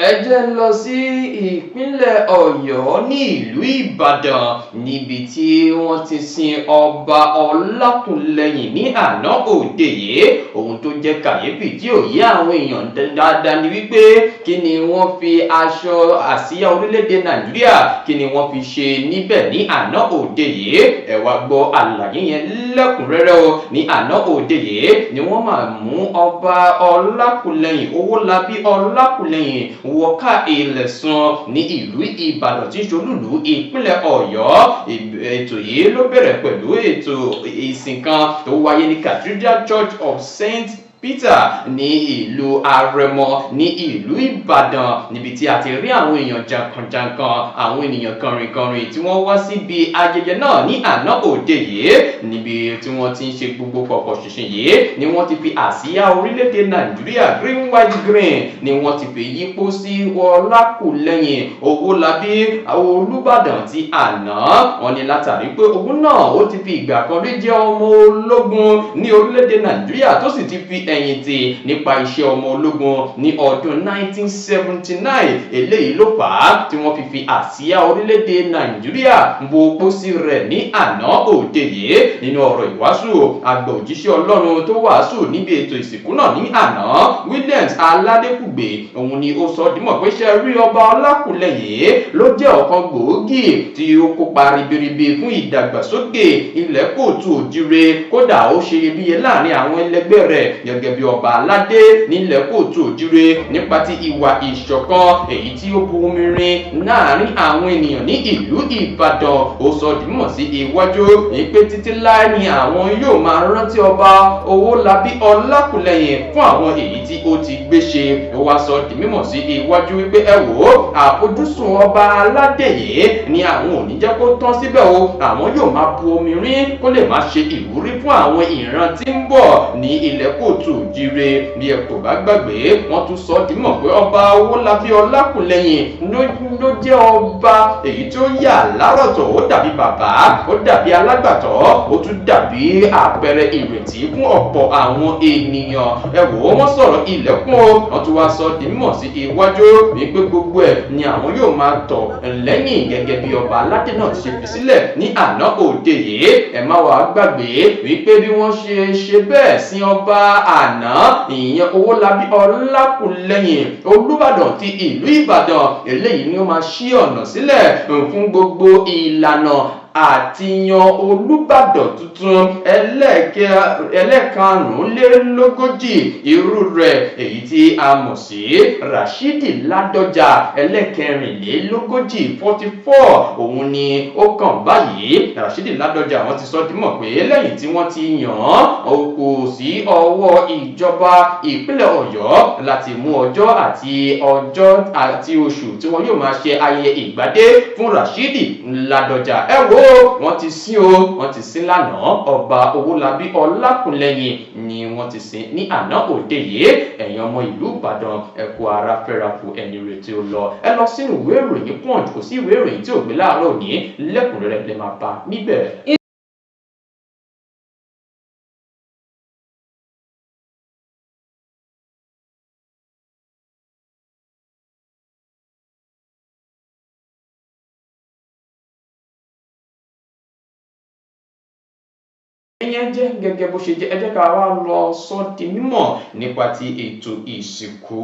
ẹ jẹ́ lọ sí ìpínlẹ̀ Ọ̀yọ́ ní ìlú Ìbàdàn níbi tí wọ́n ti sin ọba Ọlákùlẹ̀yìn ní àná òde yìí. Ohun tó jẹ́ kàyéfì tí ò yé àwọn èèyàn dáadáa ni wípé kí ni wọ́n fi aṣọ àsíá orílẹ̀-èdè Nàìjíríà kí ni wọ́n fi ṣe níbẹ̀ ní àná òde yìí. Ẹ wá gbọ́ àlàyé yẹn lẹ́kùnrẹ́rẹ́ o. Ní àná òde yìí ni wọ́n máa mú ọba Ọlákùlẹ̀yìn Owólabí Ọlákùlẹ̀yìn wọ́ká Ilẹ̀ṣàn ní ìlú Ìbàdàn tí ń ṣolúlú ìpínlẹ̀ Ọ̀yọ́. Ètò yìí ló bẹ̀rẹ̀ pẹ̀lú ètò ìsìn kan tó wáyé ní Cathedral Church of Saint Peter ní ìlú Àrẹ̀mọ ní ìlú Ìbàdàn níbi tí a ti rí àwọn èèyàn jàǹkànjàǹkàn àwọn ènìyàn kọ̀rìnkọ̀rìn tí wọ́n wá síbi ayẹyẹ náà ní àná òde yìí níbi tí wọ́n ti ń ṣe gbogbo pọ̀pọ̀ ṣìnṣìn yìí ni wọ́n ti fi àsíá orílẹ̀-èdè Nàìjíríà green white green ni wọ́n ti fi yípo sí Ọlákùlẹ̀yìn Owólabí Olúbàdàn ti àná. Wọ́n ní látàrí pé òun náà ó ti fi ìgbà kan rí jẹ́ ọmọ ológun ní orílẹ̀-èdè Nàìjíríà tó sì ti fi ẹ̀yìn tì nípa iṣẹ́ ọmọ ológun ní ọdún 1979. Eléyìí ló fà á tí wọ́n fi àsíá orílẹ̀-èdè Nàìjíríà bo pósí rẹ̀ ní àná òde yìí. Nínú ọ̀rọ̀ ìwàásù àgbà òjíṣẹ́ Ọlọ́run tó wàásù níbi ètò ìsìnkú náà ní àná, Williams Aládékùgbé òun ni ó sọ dímọ̀ pé ṣe rí ọba Ọlákùlẹ̀yìn ló jẹ́ ọ̀kan gbòógì tí ó kópa ribiribi fún ìdàgbàsókè ilẹ̀ Kóòtù Òjíire. Kódà ó ṣe iyebíye láàrin àwọn ẹlẹgbẹ́ rẹ̀ gẹ́gẹ́ bí ọba aládé nílẹ̀ Kóòtù Òjíire nípa ti ìwà ìṣọ̀kan èyí tí ó bu omi rin láàrin àwọn ènìyàn ní ìlú Ìbàdàn. Ó sọ dímọ̀ sí iwájú pé títí láé ni àwọn yóò máa rántí ọba Owólabí Ọlákùlẹ̀yìn fún àwọn èyí tí ó ti gbé ṣe. Ó wá sọ di mímọ̀ sí iwájú wípé ẹ wò ó àfojúsùn ọba aládé yìí ni àwọn ò ní jẹ́ kó tán síbẹ̀ o. Àwọn yóò máa bu omi rin kó lè máa ṣe ìwúrí fún àwọn ìran tí ń bọ̀ ní ilẹ̀ Kóòtù Òjíire. Bí ẹ kò bá gbàgbé wọ́n tún sọ dímọ̀ pé ọba Owólabí Ọlákùlẹ̀yìn ló jẹ́ ọba èyí tó yà lárọ̀tọ̀. Ó dàbí bàbá, ó dàbí alágbàtọ́, ó tún dàbí àpẹẹrẹ ìrètí fún ọ̀pọ̀ àwọn ènìyàn. Ẹ wò ó wọ́n sọ̀rọ̀ ilẹ̀kùn o. Wọ́n tún wá sọ dímọ̀ sí iwájú wípé gbogbo ẹ̀ ni àwọn yóò máa tọ̀ lẹ́yìn gẹ́gẹ́ bí ọba aládé náà ti ṣe fi sílẹ̀ ní àná òde yìí. Ẹ má wàá gbàgbé wípé bí wọ́n ṣe bẹ́ẹ̀ sin ọba àná ìyẹn Owólabí Ọlákùlẹ̀yìn Olúbàdàn ti ìlú Ìbàdàn, eléyìí ni ó máa ṣí ọ̀nà sílẹ̀ fún gbogbo ìlànà àti yan Olúbàdàn tuntun ẹlẹ́karùnlélógójì irú rẹ̀ èyí tí a mọ̀ sí Rashidi Ládọjà ẹlẹ́kẹrìnlélógójì 44. Òun ni ó kàn báyìí. Rashidi Ládọjà wọ́n ti sọ dímọ̀ pé lẹ́yìn tí wọ́n ti yàn án kò sí ọwọ́ ìjọba ìpínlẹ̀ Ọ̀yọ́ láti mú ọjọ́ àti oṣù tí wọ́n yóò máa ṣe ayẹyẹ ìgbádé fún Rashidi Ládọjà. Ẹ wo wọ́n ti sin lánàá. Ọba Owólabí Ọlákùlẹ̀yìn ni wọ́n ti sin ní àná òde yìí. Ẹ̀yin ọmọ ìlú Ìbàdàn ẹ kú ara fẹ́ra kù ẹni retí ó lọ. Ẹ lọ sínú ìwé ìròyìn Punch, kò sí ìwé ìròyìn tí ò gbé láàárọ̀ òní lẹ́kùnrẹ́rẹ́ lè máa bá níbẹ̀. Ìyẹn jẹ́ gẹ́gẹ́ bó ṣe jẹ́. Ẹ jẹ́ ká wá lọ sọ di mímọ̀ nípa ti ètò ìsìnkú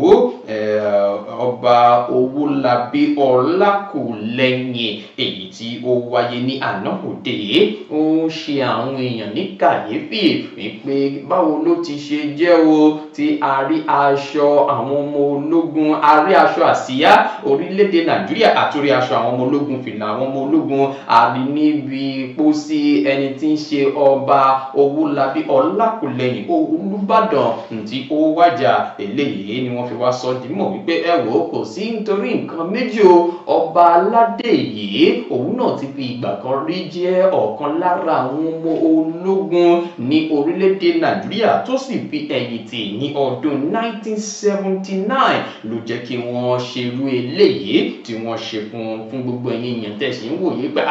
ọba Owólabí Ọlákùlẹ̀yìn èyí tí ó wáyé ní àná òde yìí. Ó ń ṣe àwọn èèyàn ní kàyéfì wípé báwo ló ti ṣe jẹ́ o tí a rí aṣọ àwọn ọmọ ológun, a rí aṣọ àsíá orílẹ̀-èdè Nàìjíríà àtúrí aṣọ àwọn ọmọ ológun, fìlà àwọn ọmọ ológun, a rí níbi pósí ẹni tí ń ṣe ọba Owólabí Ọlákùlẹ̀yìn Olúbàdàn tí ó wájà. Eléyìí ni wọ́n fi wá sọ dímọ̀ wípé ẹ wò ó kò sí nítorí nǹkan méjì o. Ọba aládé yìí òun náà ti fi ìgbà kan rí jẹ́ ọ̀kan lára àwọn ọmọ ológun ní orílẹ̀-èdè Nàìjíríà tó sì fi ẹ̀yìn tì ní ní ọdún 1979 ló jẹ́ kí wọ́n ṣerú eléyìí tí wọ́n ṣe fún gbogbo ẹ̀yin èèyàn tẹ̀sí ń wòye pé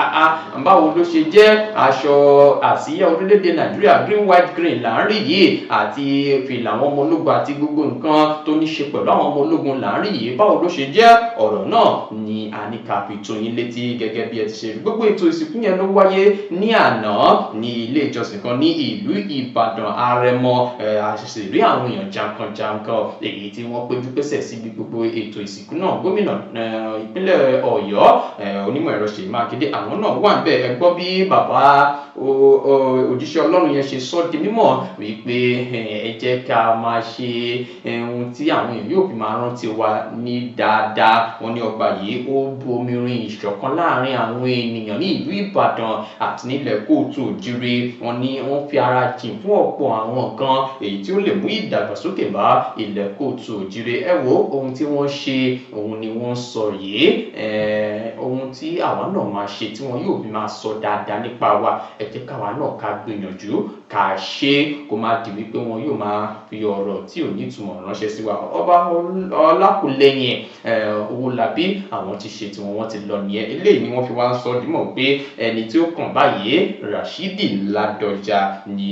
báwo ló ṣe jẹ́ aṣọ àsíá orílẹ̀-èdè Nàìjíríà green white green là ń rí yìí àti fìlà àwọn ọmọ ológun àti gbogbo nǹkan tó ní ṣe pẹ̀lú àwọn ọmọ ológun là ń rí yìí báwo ló ṣe jẹ́ ọ̀rọ̀ náà ni a ní ká fi tó yín létí gẹ́gẹ́ bí ẹ ti ṣe rí gbogbo ètò ìsìnkú yẹn ló wáyé ní àná ní ilé ìjọsìn kan ní ìlú Ìbàdàn Àrẹ̀mọ àṣìṣe àwọn èèyàn jankan-jankan èyí tí wọ́n péjú pésẹ̀ síbi gbogbo ètò ìsìnkú náà gómìnà ìpínlẹ̀ Ọ̀yọ́ onímọ̀ ẹ̀rọ Ṣèyí Mákindé àwọn náà wà níbẹ̀ ẹ gbọ́ bí bàbá òjíṣẹ́ Ọlọ́run yẹn ṣe sọ di mímọ̀ wípé ẹ jẹ́ ká máa ṣe ohun tí àwọn èèyàn yóò fi máa rántí wa ní dáadáa wọn ní ọgbà yìí ó bu omi rin ìṣọ̀kan láàrin àwọn ènìyàn ní ìlú Ìbàdàn àti nílẹ̀ Kóòtù Òjíire wọn ní wọ́n fi ara jìn fún ọ̀pọ̀ àwọn nǹkan èyí tí ó lè mú ìdàgbàsókè bá ilẹ̀ Kóòtù Òjíire ẹ wo ohun tí wọ́n ṣe òun ni wọ́n sọ yìí ohun tí àwa náà máa ṣe tí wọ́n yóò fi máa sọ dáadáa nípa wa ẹ jẹ́ káwa náà ká gbìyànjú ká ṣe kó má di wípé wọn yóò máa fi ọ̀rọ̀ tí ò ní ìtumọ̀ ránṣẹ́ sí wa ọba Ọlákùlẹ́yìn Owólabí àwọn ti ṣe tiwọn wọ́n ti lọ nìyẹn eléyìí ni wọ́n fi wá ń sọ dímọ̀ pé ẹni tí ó kàn báyìí Rashidi Ládọjà ni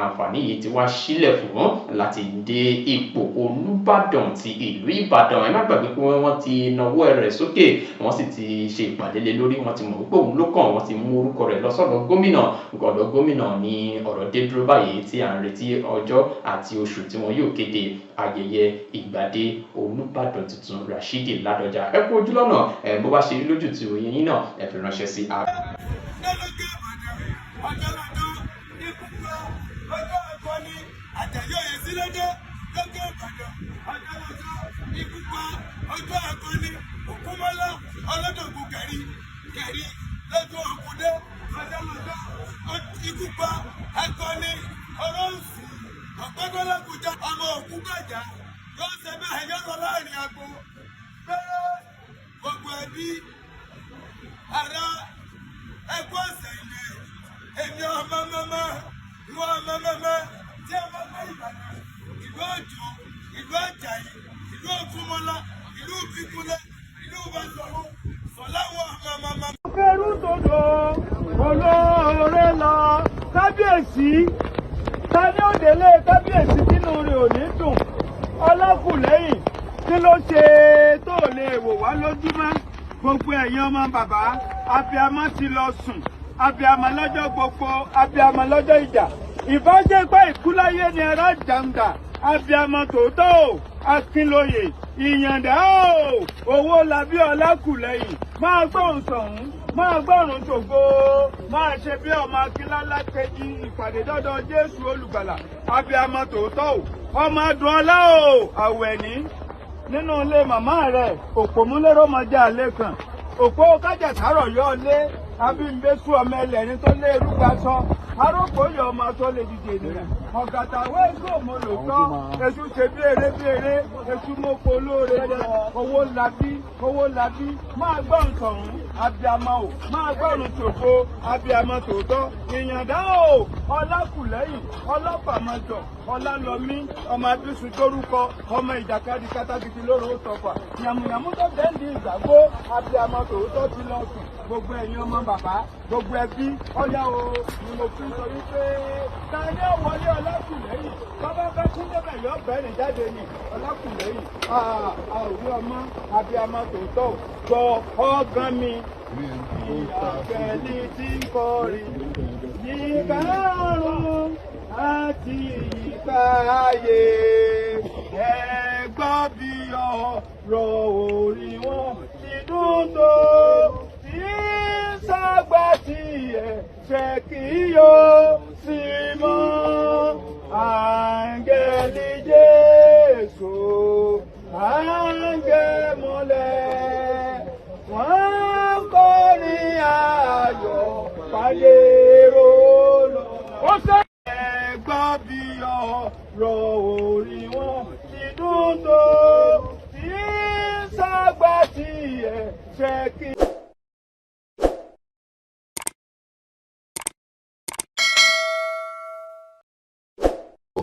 àǹfààní yìí ti wá sílẹ̀ fún láti dé ipò Olúbàdàn ti ìlú Ìbàdàn ẹ má gbàgbé pé wọ́n ti nawọ́ rẹ̀ sókè wọ́n sì ti ṣe ìpàdé lé lórí wọ́n ti mọ̀ wípé òun ló kàn wọ́n ti mú orúkọ rẹ̀ lọ sọ́dọ̀ gómìnà ọ̀dọ̀ gómìnà ní ọ̀rọ̀ dé dúró báyìí tí à ń retí ọjọ́ àti oṣù tí wọn yóò kéde ayẹyẹ ìgbàdé Olúbàdàn tuntun Rashidi Ládọjà ẹ kú ojú lọ́nà bó bá ṣe rí lójú tí òye yín náà ẹ fi ránṣẹ́ sí a. ọjọ́ àkọni òkúmọ́lá ọlọ́dọ̀gùn kẹrí lọ́jọ́ òkúdé ọjọ́lọ́jọ́ ikúpa akọni ọlọ́sì ọ̀gbẹ́gbẹ́lẹ́kùjá ọmọ òkú gbàjà yóò ṣe bẹ́ẹ̀ yọ̀rọ̀ láàrin agbo bẹ́ẹ̀ gbogbo ẹbí ará ẹgbẹ́ ọ̀sẹ̀ ilé èmi ọmọ mẹ́mẹ́ ìwọ ọmọ mẹ́mẹ́ tí a máa gbé Ìbàdàn ìlú Òjó ìlú Àjàyí ìlú Òkúmọ́lá ìlú Bíkúnlé ìlú Bàṣọ̀rọ̀ sọ̀láwọ̀ àmàmàmà. Kẹrù tòdò olóore lọ kábíyèsí tani òdèlé kábíyèsí tínú rẹ̀ ò ní dùn Ọlákùlẹ́yìn kí ló ṣe tó lè wò wá lójúmọ́ gbogbo ẹ̀yin ọmọ bàbá abiyamọ ti lọ sùn abiyamọ lọ́jọ́ gbogbo abiyamọ lọ́jọ́ ìjà ìbájẹ́pẹ́ ìkúláyé ni ara jàǹdà abiyamọ tòótọ́ o Akínlóye ìyàndá o Owólabí Ọlákùlẹ́yìn máa gbóhùn sọ̀hún máa gbọ́rùn ṣògo máa ṣe bí ọmọ Akínlálá kejì ìpàdé dọ́dọ̀ Jésù Olùgbàlà abiyamọ tòótọ́ o ọmọ Adùnọlá o Àwẹ̀ní nínú ilé màmá rẹ̀ òpómúlérò mọjá lẹ́kàn òpó kájàsárọ̀ yọ lé abímbésù ọmọ ẹlẹ́ni tó lé erúgba sọ arógbó yọ ọmọ tó lè dìde nìyẹn ọ̀gàtà wẹ́ẹ́sì òmòlòtọ́ èṣù ṣe bí eré èṣù mọ́kò olóore jẹ Owólabí máa gbọ́n sọ̀hún abiyamọ o máa gbọ́rùn ṣògo abiyamọ tòótọ́ ìyàndá o Ọlákùlẹ́yìn ọlọ́pàmọ́jọ Ọlálọ́mí ọmọ abísùn tórúkọ ọmọ ìjàkadì kátàkìtì lóru ó tọfà yàmùyàmù tó bẹ́ẹ̀ndì ìgbàgbó abiyamọ tòótọ́ ti lọ sùn gbogbo ẹ̀yin ọmọ bàbá gbogbo ẹbí ọ̀yá o ni mo fi sọ wípé ta ni ó wọlé Ọlákùlẹ́yìn bàbá bá kún débẹ̀ yọ bẹ́ẹ̀rẹ̀ jáde ní Ọlákùlẹ́yìn àwòrán ọmọ abiyamọ tòótọ́ gbọ́ ọgán mi ìyàgbẹ́ni tí ń kọrin yíká ọ̀run àti ìyíká ayé ẹ gbọ́ bí ọ̀rọ̀ orí wọn ti dùn tó tí ságbá tí ẹ fẹ́ kí yóò sì mọ́ áńgẹ́lì Jésù áńgẹ́ mọ́lẹ̀ wọ́n kọrin ayọ̀ pàdé rólọ. Ó ṣe ẹ gbọ́ bí ọ̀rọ̀ orí wọn ti dùn tó tí ságbá tí ẹ fẹ́ kí.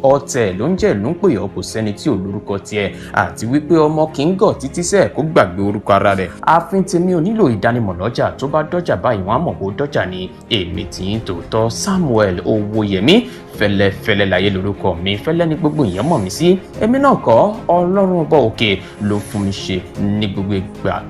ọ̀tẹ̀ ló ń jẹ́ ìlú ń pè ọ́ kò sẹ́ni tí ò lórúkọ tiẹ̀ àti wípé ọmọ kì í gọ̀ títí sẹ́ẹ̀ kó gbàgbé orúkọ ara rẹ̀. ààfin tèmi ò nílò ìdánimọ̀ lọ́jà, tó bá dọ́jà báyìí wọ́n á mọ̀ bó dọ́jà ni. èmi tí ń tòótọ́ Samuel Owóyẹmí, fẹ́lẹ́fẹ́lẹ́ láyé lórúkọ mi, fẹ́lẹ́ ní gbogbo èèyàn mọ̀ mí sí. èmi náà kọ́, Ọlọ́run ọba òkè ló fún mi ṣe ní gbogbo ìgbà.